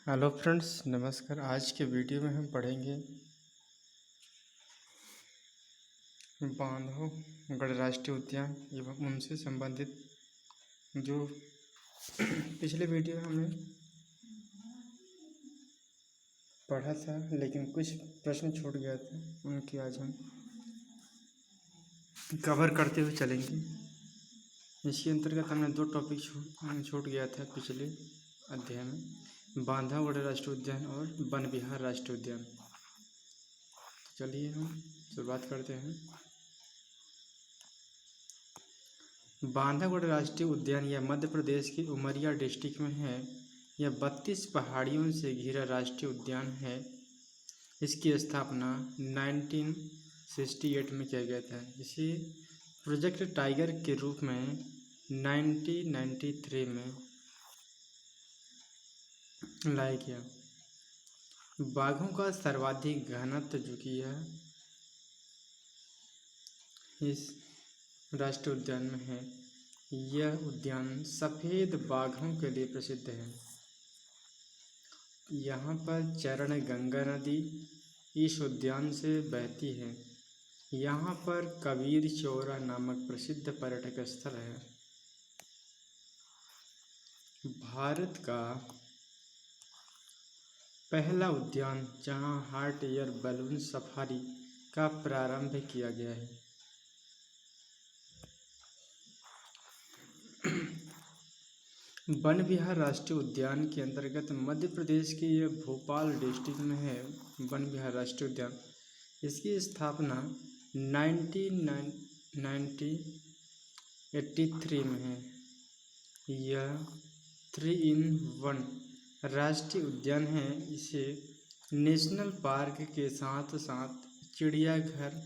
Hello friends, नमस्कार। आज के वीडियो में हम पढ़ेंगे बांधवगढ़ राष्ट्रीय उद्यान एवं उनसे संबंधित जो पिछले वीडियो में हमने पढ़ा था, लेकिन कुछ प्रश्न छूट गया था, उनकी आज हम कवर करते हुए चलेंगे। इसके अंतर्गत हमने दो टॉपिक छूट गया था पिछले अध्याय में, बांधवगढ़ राष्ट्रीय उद्यान और वन विहार राष्ट्रीय उद्यान। चलिए हम शुरुआत करते हैं। बांधवगढ़ राष्ट्रीय उद्यान यह मध्य प्रदेश के उमरिया डिस्ट्रिक्ट में है। यह 32 पहाड़ियों से घिरा राष्ट्रीय उद्यान है। इसकी स्थापना 1968 में किया गया था। इसे प्रोजेक्ट टाइगर के रूप में 1993 में लाया गया। बाघों का सर्वाधिक घनत्व जो कि है इस राष्ट्रीय उद्यान में है। यह उद्यान सफ़ेद बाघों के लिए प्रसिद्ध है। यहाँ पर चरण गंगा नदी इस उद्यान से बहती है। यहाँ पर कबीर चौरा नामक प्रसिद्ध पर्यटक स्थल है। भारत का पहला उद्यान जहाँ हॉट एयर बैलून सफारी का प्रारंभ किया गया है। वन विहार राष्ट्रीय उद्यान के अंतर्गत मध्य प्रदेश के यह भोपाल डिस्ट्रिक्ट में है। वन विहार राष्ट्रीय उद्यान, इसकी स्थापना 1983 में है। यह 3-in-1 राष्ट्रीय उद्यान है। इसे नेशनल पार्क के साथ साथ चिड़ियाघर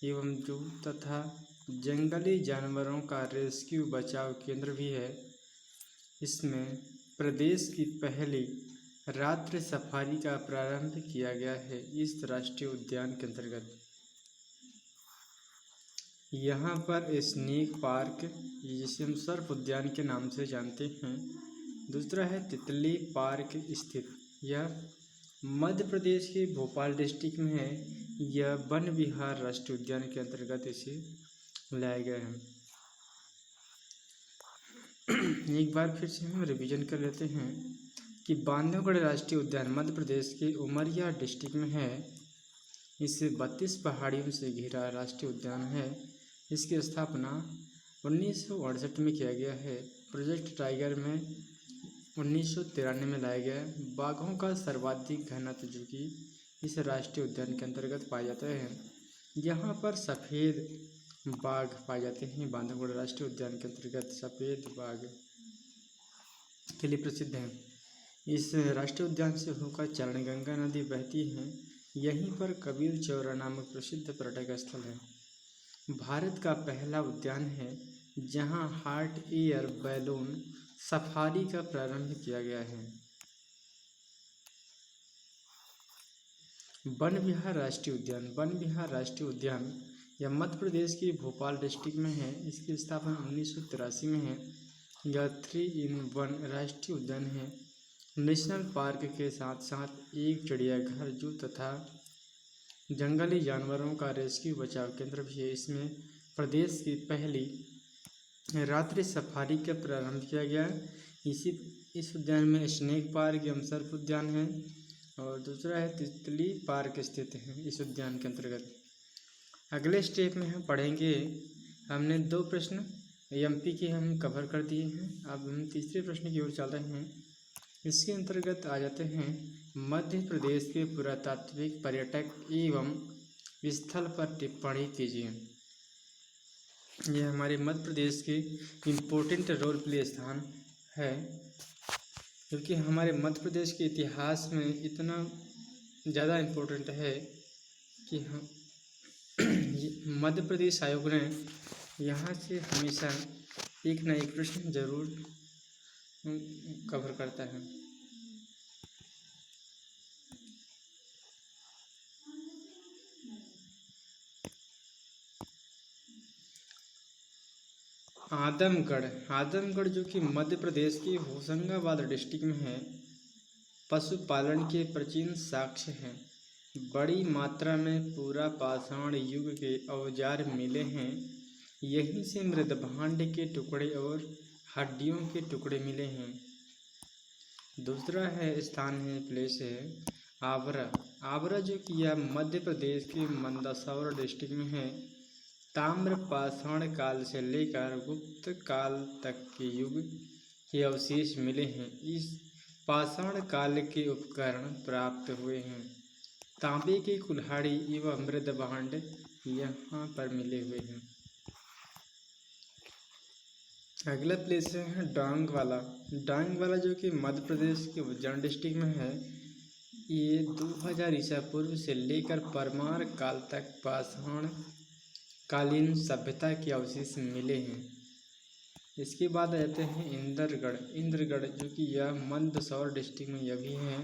एवं जू तथा जंगली जानवरों का रेस्क्यू बचाव केंद्र भी है। इसमें प्रदेश की पहली रात्रि सफारी का प्रारंभ किया गया है। इस राष्ट्रीय उद्यान के अंतर्गत यहाँ पर स्नेक पार्क, जिसे हम सर्प उद्यान के नाम से जानते हैं, दूसरा है तितली पार्क स्थित। यह मध्य प्रदेश के भोपाल डिस्ट्रिक्ट में है। यह वन विहार राष्ट्रीय उद्यान के अंतर्गत इसे लाया गया है। एक बार फिर से हम रिवीजन कर लेते हैं कि बांधवगढ़ राष्ट्रीय उद्यान मध्य प्रदेश के उमरिया डिस्ट्रिक्ट में है। इसे 32 पहाड़ियों से घिरा राष्ट्रीय उद्यान है। इसकी स्थापना 1968 में किया गया है। प्रोजेक्ट टाइगर में 1993 में लाया गया है। बाघों का सर्वाधिक घनत्व जो कि इस राष्ट्रीय उद्यान के अंतर्गत पाए जाते हैं। यहाँ पर सफ़ेद बाघ पाए जाते हैं। बांधवगढ़ राष्ट्रीय उद्यान के अंतर्गत सफ़ेद बाघ के लिए प्रसिद्ध है। इस राष्ट्रीय उद्यान से होकर चरण गंगा नदी बहती है। यहीं पर कबीर चौरा नामक प्रसिद्ध पर्यटक स्थल है। भारत का पहला उद्यान है जहां हॉट एयर बैलून सफारी का प्रारंभ किया गया है। वन विहार राष्ट्रीय उद्यान, वन विहार राष्ट्रीय उद्यान यह मध्य प्रदेश के भोपाल डिस्ट्रिक्ट में है। इसकी स्थापना 1983 में है। यह 3-in-1 राष्ट्रीय उद्यान है। नेशनल पार्क के साथ साथ एक चिड़ियाघर, जू तथा जंगली जानवरों का रेस्क्यू बचाव केंद्र भी है। इसमें प्रदेश की पहली रात्रि सफारी का प्रारंभ किया गया है। इस उद्यान में स्नेक पार्क एवं सर्प उद्यान है और दूसरा है तितली पार्क स्थित है इस उद्यान के अंतर्गत। अगले स्टेप में हम पढ़ेंगे, हमने 2 प्रश्न एमपी के हम कवर कर दिए हैं। अब हम तीसरे प्रश्न की ओर चल रहे हैं। इसके अंतर्गत आ जाते हैं, मध्य प्रदेश के पुरातात्विक पर्यटक एवं स्थल पर टिप्पणी कीजिए। यह हमारे मध्य प्रदेश के इम्पोर्टेंट रोल प्ले स्थान है, क्योंकि हमारे मध्य प्रदेश के इतिहास में इतना ज़्यादा इम्पोर्टेंट है कि हम मध्य प्रदेश आयोग ने यहाँ से हमेशा एक न एक प्रश्न जरूर कवर करता है। आदमगढ़ जो कि मध्य प्रदेश के होशंगाबाद डिस्ट्रिक्ट में है, पशुपालन के प्राचीन साक्ष्य हैं। बड़ी मात्रा में पूरा पाषाण युग के औजार मिले हैं। यहीं से मृदभांड के टुकड़े और हड्डियों के टुकड़े मिले हैं। दूसरा स्थान है, प्लेस है आगरा। आगरा जो कि यह मध्य प्रदेश के मंदसौर डिस्ट्रिक्ट में है। ताम्र पाषाण काल से लेकर गुप्त काल तक के युग के अवशेष मिले हैं। इस पाषाण काल के उपकरण प्राप्त हुए हैं। तांबे की कुल्हाड़ी एवं मृदभांड यहाँ पर मिले हुए हैं। अगला प्लेस है डांग वाला। डांग वाला जो कि मध्य प्रदेश के उज्जैन डिस्ट्रिक्ट में है। ये 2000 ईसा पूर्व से लेकर परमार काल तक पाषाण कालीन सभ्यता के अवशेष मिले हैं। इसके बाद आ जाते हैं इंद्रगढ़। इंद्रगढ़ जो कि यह मंदसौर डिस्ट्रिक्ट में यह भी है।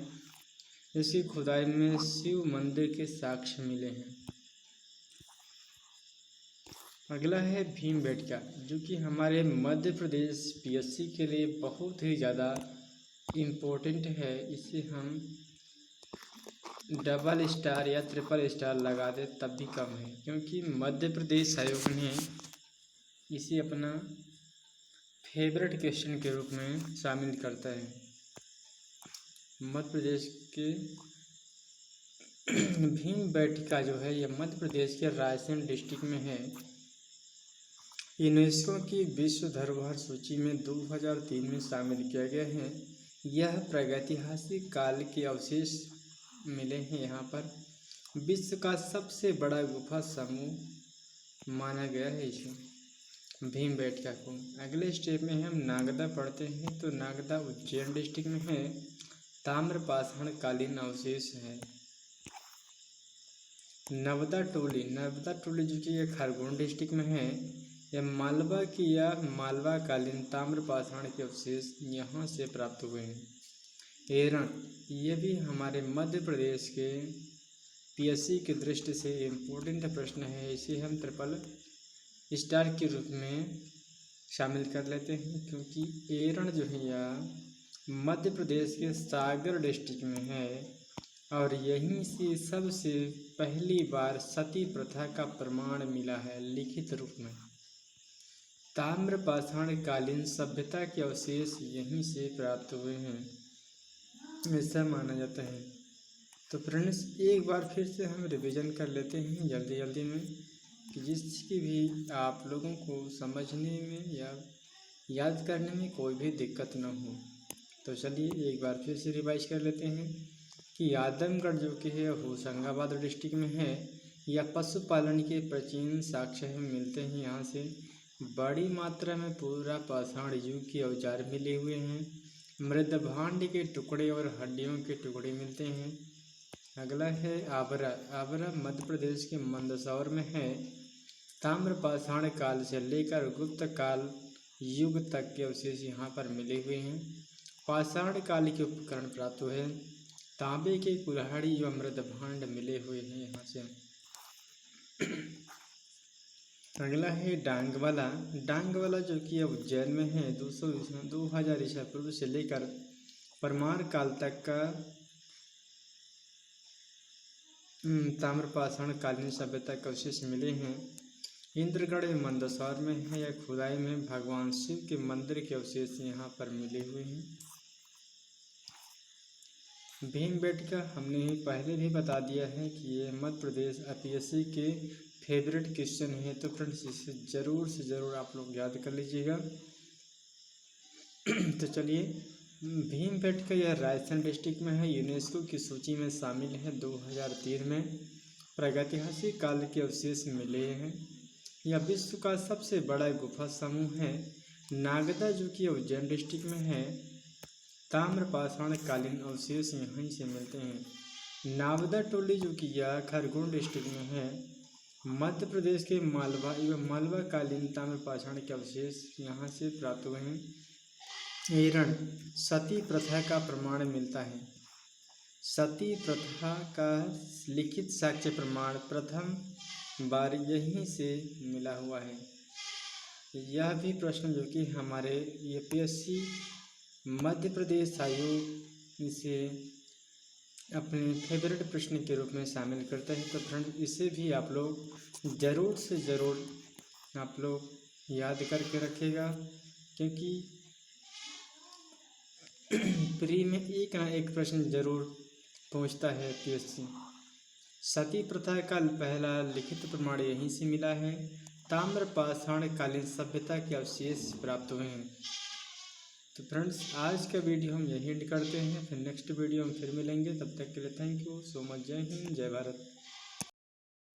इसकी खुदाई में शिव मंदिर के साक्ष्य मिले हैं। अगला है भीमबेटका जो कि हमारे मध्य प्रदेश पीएससी के लिए बहुत ही ज़्यादा इम्पोर्टेंट है। इसे हम डबल स्टार या ट्रिपल स्टार लगा दे तब भी कम है, क्योंकि मध्य प्रदेश आयोग ने इसे अपना फेवरेट क्वेश्चन के रूप में शामिल करता है। मध्य प्रदेश के भीमबेटका जो है यह मध्य प्रदेश के रायसेन डिस्ट्रिक्ट में है। यूनेस्को की विश्व धरोहर सूची में 2003 में शामिल किया गया है। यह प्रागैतिहासिक काल के अवशेष मिले हैं। यहाँ पर विश्व का सबसे बड़ा गुफा समूह माना गया है इसे, भीमबेटका को। अगले स्टेप में हम नागदा पढ़ते हैं। तो नागदा उज्जैन डिस्ट्रिक्ट में है। ताम्र पाषाण कालीन अवशेष है। नवदा टोली जो कि यह खरगोन डिस्ट्रिक्ट में है। यह मालवा की या मालवा कालीन ताम्र पाषाण के अवशेष यहाँ से प्राप्त हुए हैं। एरण, ये भी हमारे मध्य प्रदेश के पीएससी की दृष्टि से इम्पोर्टेंट प्रश्न है। इसे हम ट्रिपल स्टार के रूप में शामिल कर लेते हैं, क्योंकि एरण जो है यह मध्य प्रदेश के सागर डिस्ट्रिक्ट में है और यहीं से सबसे पहली बार सती प्रथा का प्रमाण मिला है लिखित रूप में। ताम्र पाषाण कालीन सभ्यता के अवशेष यहीं से प्राप्त हुए हैं, ऐसा माना जाता है। तो फ्रेंड्स, एक बार फिर से हम रिवीजन कर लेते हैं जल्दी में, कि जिसकी भी आप लोगों को समझने में या याद करने में कोई भी दिक्कत न हो। तो चलिए एक बार फिर से रिवाइज कर लेते हैं कि आदमगढ़ जो कि है होशंगाबाद डिस्ट्रिक्ट में है। या पशुपालन के प्राचीन साक्ष्य मिलते हैं। यहाँ से बड़ी मात्रा में पूरा पाषाण युग के औजार मिले हुए हैं। मृदभांड के टुकड़े और हड्डियों के टुकड़े मिलते हैं। अगला है आबरा। आबरा मध्य प्रदेश के मंदसौर में है। ताम्र पाषाण काल से लेकर गुप्त काल युग तक के अवशेष यहाँ पर मिले हुए हैं। पाषाण काल के उपकरण प्राप्त हुए हैं। तांबे के कुल्हाड़ी व मृदभांड मिले हुए हैं यहाँ से। अगला है डांगवाला। डांगवाला जो कि उज्जैन में है। 2000 ईसा पूर्व से लेकर परमार काल तक का ताम्र पाषाण कालीन सभ्यता के अवशेष मिले हैं। इंद्रगढ़ मंदसौर में है। या खुदाई में भगवान शिव के मंदिर के अवशेष यहाँ पर मिले हुए हैं। भीमबेटका हमने पहले भी बता दिया है कि ये मध्य प्रदेश पीएससी के फेवरेट क्वेश्चन है। तो फ्रेंड्स, इसे ज़रूर से ज़रूर आप लोग याद कर लीजिएगा। तो चलिए, भीमबेटका यह रायसेन डिस्ट्रिक्ट में है। यूनेस्को की सूची में शामिल है। 2003 में प्रागैतिहासिक काल के अवशेष मिले हैं। यह विश्व का सबसे बड़ा गुफा समूह है। नागदा जो कि उज्जैन डिस्ट्रिक्ट में है। ताम्र पाषाण कालीन अवशेष यहीं से मिलते हैं। नावदा टोली जो कि यह खरगोन डिस्ट्रिक्ट में है। मध्य प्रदेश के मालवा एवं मालवा कालीन ताम्र पाषाण के अवशेष यहाँ से प्राप्त हुए हैं। एरण, सती प्रथा का प्रमाण मिलता है। सती प्रथा का लिखित साक्ष्य प्रमाण प्रथम बार यहीं से मिला हुआ है। यह भी प्रश्न जो कि हमारे यूपीएससी मध्य प्रदेश आयोग इसे अपने फेवरेट प्रश्न के रूप में शामिल करते हैं। तो फ्रेंड इसे भी आप लोग ज़रूर से ज़रूर आप लोग याद करके रखिएगा, क्योंकि प्री में एक ना एक प्रश्न जरूर पूछता है पीएससी। सती प्रथा का पहला लिखित प्रमाण यहीं से मिला है। ताम्र पाषाण कालीन सभ्यता के अवशेष प्राप्त हुए हैं। तो फ्रेंड्स आज का वीडियो हम यही एंड करते हैं, फिर नेक्स्ट वीडियो हम फिर मिलेंगे। तब तक के लिए थैंक यू सो मच। जय हिंद, जय भारत।